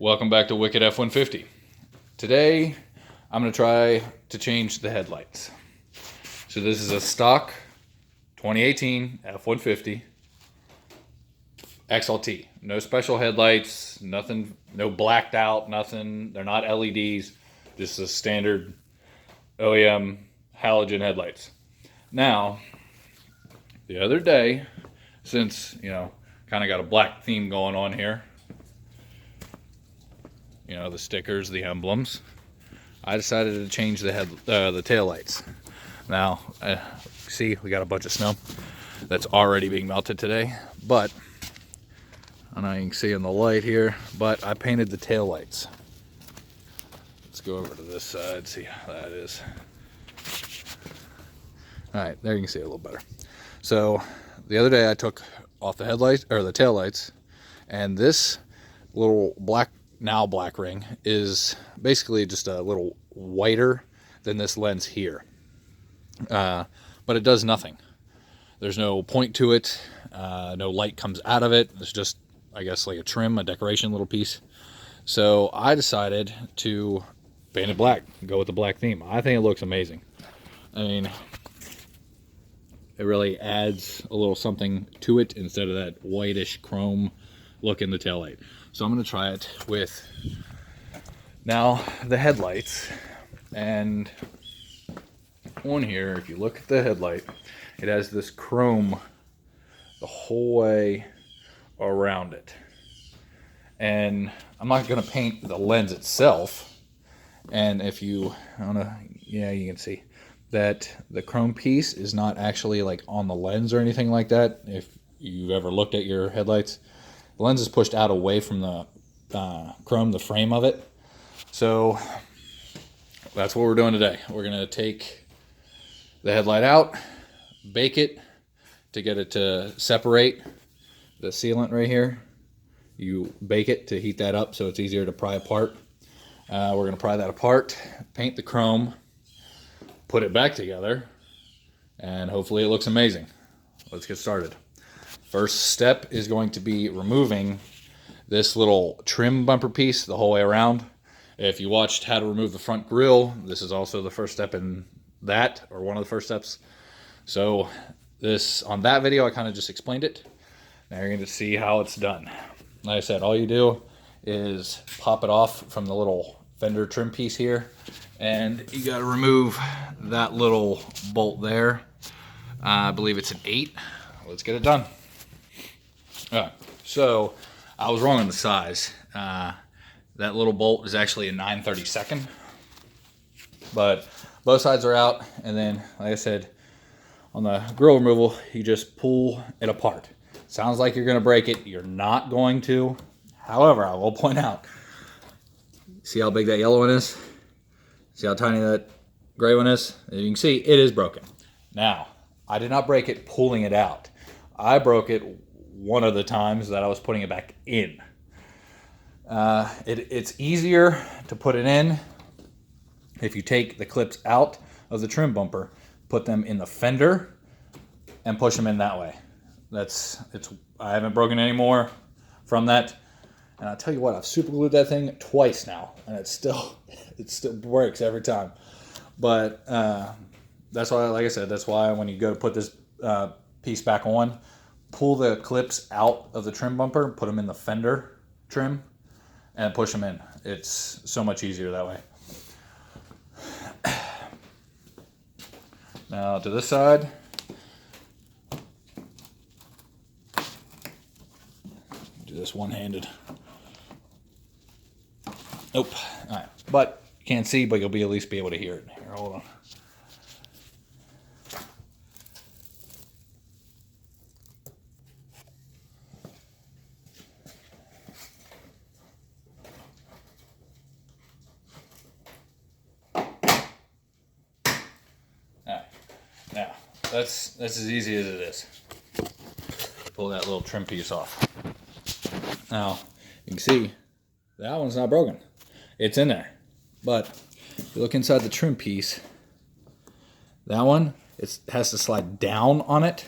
Welcome back to Wicked F150. Today, I'm going to try to change the headlights. So this is a stock 2018 F150 XLT. No special headlights, nothing, no blacked out, nothing. They're not LEDs, just a standard OEM halogen headlights. Now, the other day, since, kind of got a black theme going on here, the stickers, the emblems, I decided to change the tail lights. Now, see, we got a bunch of snow that's already being melted today, but I don't know, you can see in the light here, but I painted the tail lights. Let's go over to this side, see how that is. All right, there you can see it a little better. So the other day I took off the headlights, or the tail lights, and this little black ring is basically just a little whiter than this lens here. But it does nothing. There's no point to it. No light comes out of it. It's just, I guess, like a trim, a decoration little piece. So I decided to paint it black, go with the black theme. I think it looks amazing. I mean, it really adds a little something to it instead of that whitish chrome look in the taillight. So I'm going to try it with now the headlights. And on here, if you look at the headlight, it has this chrome the whole way around it. And I'm not going to paint the lens itself. And if you, I don't know, yeah, you can see that the chrome piece is not actually like on the lens or anything like that. If you've ever looked at your headlights, the lens is pushed out away from the chrome, the frame of it. So that's what we're doing today. We're going to take the headlight out, bake it to get it to separate the sealant right here. You bake it to heat that up so it's easier to pry apart. We're going to pry that apart, paint the chrome, put it back together, and hopefully it looks amazing. Let's get started. First step is going to be removing this little trim bumper piece the whole way around. If you watched how to remove the front grille, this is also the first step in that, or one of the first steps. So on that video, I kind of just explained it. Now you're going to see how it's done. Like I said, all you do is pop it off from the little fender trim piece here, and you got to remove that little bolt there. I believe it's an 8. Let's get it done. All right, so I was wrong on the size. That little bolt is actually a 9/32, but both sides are out, and then, like I said, on the grill removal, you just pull it apart. Sounds like you're going to break it. You're not going to. However, I will point out, see how big that yellow one is? See how tiny that gray one is? As you can see, it is broken. Now, I did not break it pulling it out. I broke it one of the times that I was putting it back in. It's easier to put it in if you take the clips out of the trim bumper, put them in the fender, and push them in that way. I haven't broken any more from that. And I'll tell you what, I've super glued that thing twice now, and it still works every time. But that's why, like I said, that's why when you go to put this piece back on, pull the clips out of the trim bumper, put them in the fender trim, and push them in. It's so much easier that way. Now to this side, do this one-handed. Nope. All right. But you can't see, but you'll at least be able to hear it. Here, hold on. Now, that's as easy as it is. Pull that little trim piece off. Now, you can see that one's not broken. It's in there. But if you look inside the trim piece, that one, it has to slide down on it.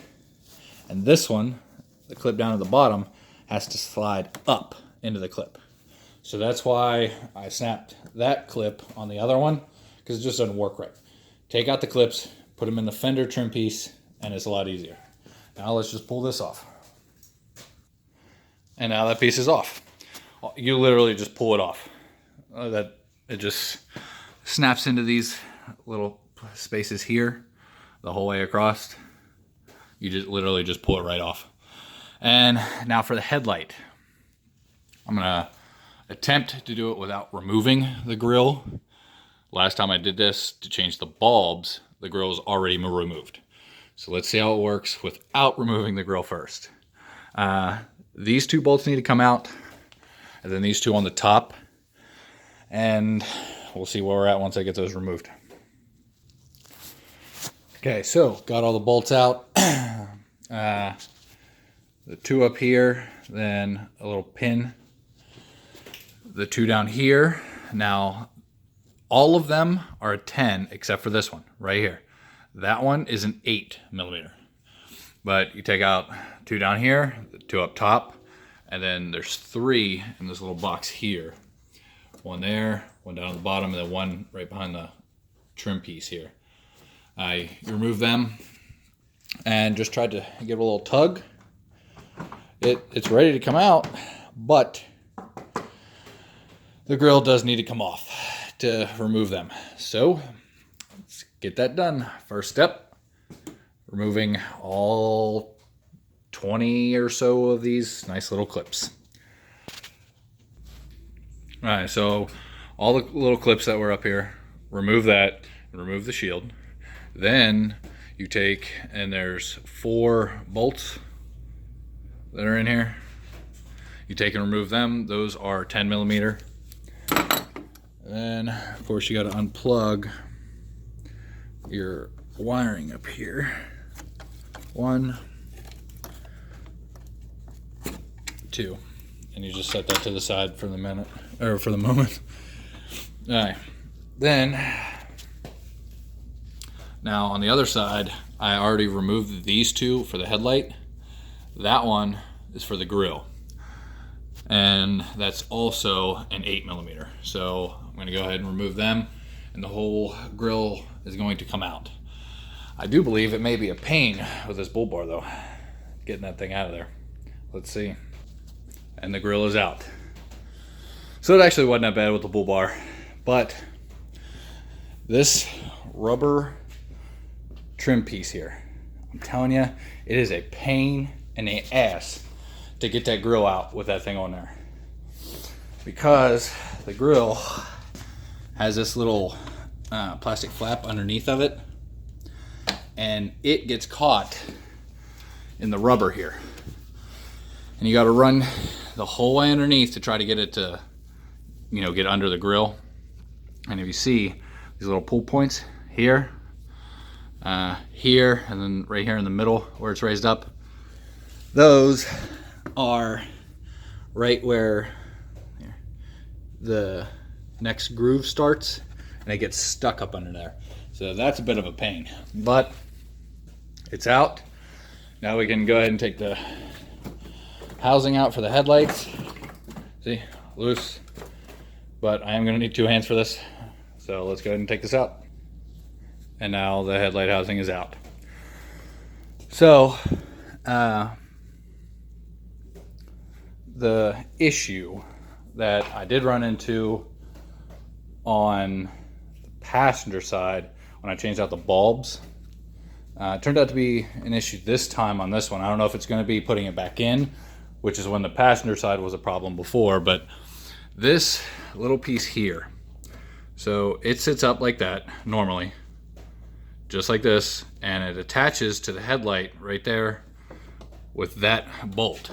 And this one, the clip down at the bottom, has to slide up into the clip. So that's why I snapped that clip on the other one, because it just doesn't work right. Take out the clips, put them in the fender trim piece, and it's a lot easier. Now let's just pull this off. And now that piece is off. You literally just pull it off. That it just snaps into these little spaces here the whole way across. You just literally just pull it right off. And now for the headlight. I'm gonna attempt to do it without removing the grill. Last time I did this to change the bulbs, the grill was already removed. So let's see how it works without removing the grill first. These two bolts need to come out, and then these two on the top, and we'll see where we're at once I get those removed. Okay, so got all the bolts out. The two up here, then a little pin. The two down here. Now, all of them are a 10 except for this one right here. That one is an 8mm. But you take out two down here, the two up top, and then there's three in this little box here. One there, one down at the bottom, and then one right behind the trim piece here. I remove them and just tried to give it a little tug. It's ready to come out, but the grill does need to come off to remove them. So let's get that done. First step, removing all 20 or so of these nice little clips. All right, so all the little clips that were up here, remove that and remove the shield. Then you take, and there's 4 bolts that are in here. You take and remove them. Those are 10mm. Then, of course, you got to unplug your wiring up here. 1, 2, and you just set that to the side for the minute, or for the moment. All right. Then, now on the other side, I already removed these two for the headlight. That one is for the grill, and that's also an 8mm. So I'm going to go ahead and remove them, and the whole grill is going to come out. I do believe it may be a pain with this bull bar though, getting that thing out of there. Let's see. And the grill is out. So it actually wasn't that bad with the bull bar, but this rubber trim piece here, I'm telling you, it is a pain in the ass to get that grill out with that thing on there, because the grill has this little plastic flap underneath of it, and it gets caught in the rubber here, and you got to run the whole way underneath to try to get it to, you know, get under the grill. And if you see these little pull points here, here, and then right here in the middle where it's raised up, those are right where the next groove starts, and it gets stuck up under there. So that's a bit of a pain, but it's out. Now we can go ahead and take the housing out for the headlights. See, loose, but I am going to need 2 hands for this. So let's go ahead and take this out. And now the headlight housing is out. So the issue that I did run into on the passenger side when I changed out the bulbs, it turned out to be an issue this time on this one. I don't know if it's going to be putting it back in, which is when the passenger side was a problem before, but this little piece here, so it sits up like that normally, just like this, and it attaches to the headlight right there with that bolt.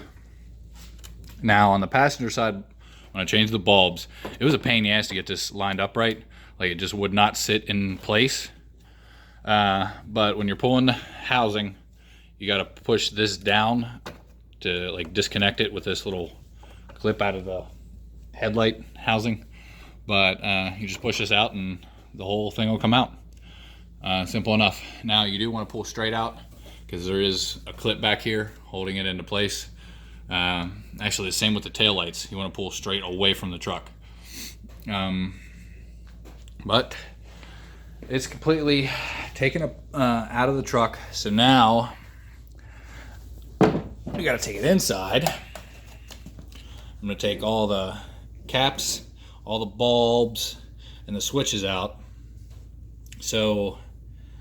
Now on the passenger side, when I changed the bulbs, it was a pain in the ass to get this lined up right. Like, it just would not sit in place. But when you're pulling the housing, you got to push this down to like disconnect it with this little clip out of the headlight housing. But you just push this out and the whole thing will come out. Simple enough. Now you do want to pull straight out, because there is a clip back here holding it into place Actually, the same with the taillights. You want to pull straight away from the truck. But it's completely taken up out of the truck. So now we got to take it inside. I'm going to take all the caps, all the bulbs, and the switches out. So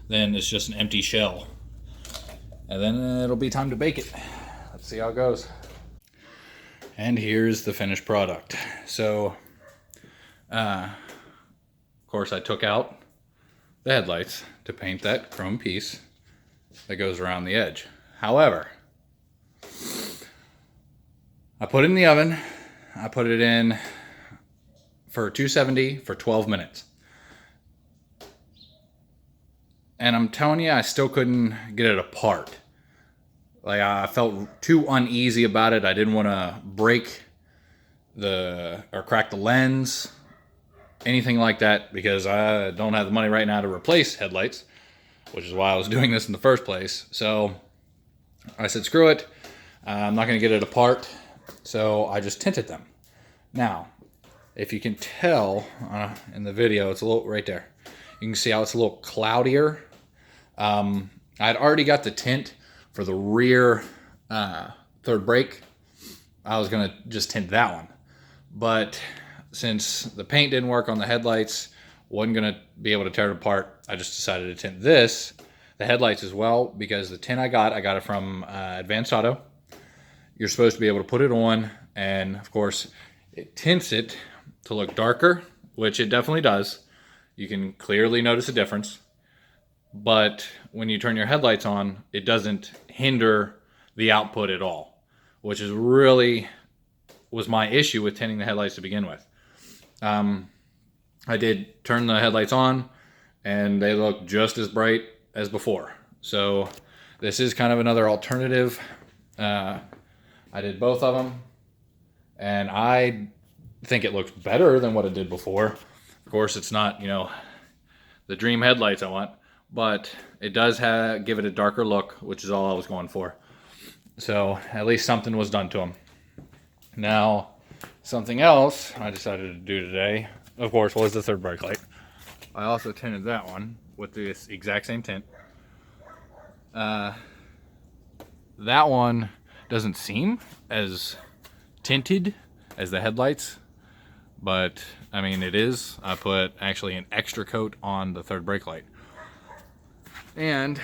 then it's just an empty shell. And then it'll be time to bake it. Let's see how it goes. And here's the finished product. So, of course, I took out the headlights to paint that chrome piece that goes around the edge. However, I put it in the oven. I put it in for 270 for 12 minutes. And I'm telling you, I still couldn't get it apart. Like, I felt too uneasy about it. I didn't want to break or crack the lens, anything like that, because I don't have the money right now to replace headlights, which is why I was doing this in the first place. So I said, screw it. I'm not going to get it apart. So I just tinted them. Now, if you can tell in the video, it's a little right there. You can see how it's a little cloudier. I'd already got the tint for the rear third brake. I was going to just tint that one. But since the paint didn't work on the headlights, wasn't going to be able to tear it apart, I just decided to tint the headlights as well, because the tint I got it from Advanced Auto. You're supposed to be able to put it on, and of course, it tints it to look darker, which it definitely does. You can clearly notice a difference. But when you turn your headlights on, it doesn't hinder the output at all, which is really was my issue with tinting the headlights to begin with. I did turn the headlights on, and they look just as bright as before. So this is kind of another alternative. I did both of them, and I think it looks better than what it did before. Of course, it's not, the dream headlights I want, but it does give it a darker look, which is all I was going for. So at least something was done to them. Now, something else I decided to do today, of course, was the third brake light. I also tinted that one with this exact same tint. That one doesn't seem as tinted as the headlights, but I mean, it is. I put actually an extra coat on the third brake light. And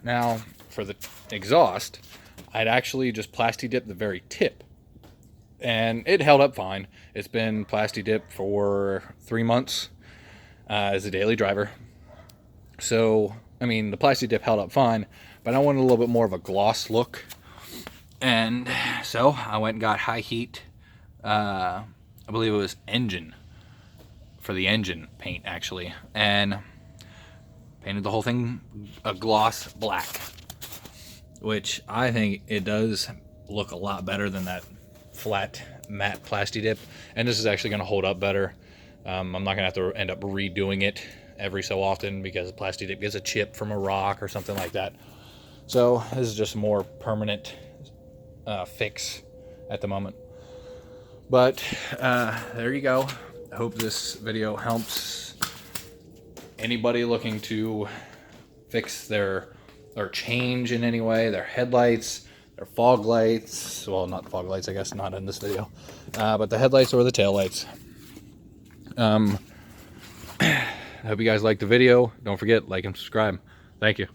now for the exhaust, I'd actually just plasti dipped the very tip, and it held up fine. It's been plasti dipped for 3 months as a daily driver. So, I mean, the plasti dip held up fine, but I wanted a little bit more of a gloss look. And so I went and got high heat, I believe it was engine, for the engine paint actually, and painted the whole thing a gloss black, which I think it does look a lot better than that flat matte plasti dip. And this is actually going to hold up better. I'm not going to have to end up redoing it every so often, because the plasti dip gets a chip from a rock or something like that. So this is just a more permanent fix at the moment. But there you go. I hope this video helps anybody looking to fix or change in any way their headlights, their fog lights. Well, not fog lights, I guess, not in this video, but the headlights or the tail lights. I hope you guys liked the video. Don't forget, like and subscribe. Thank you.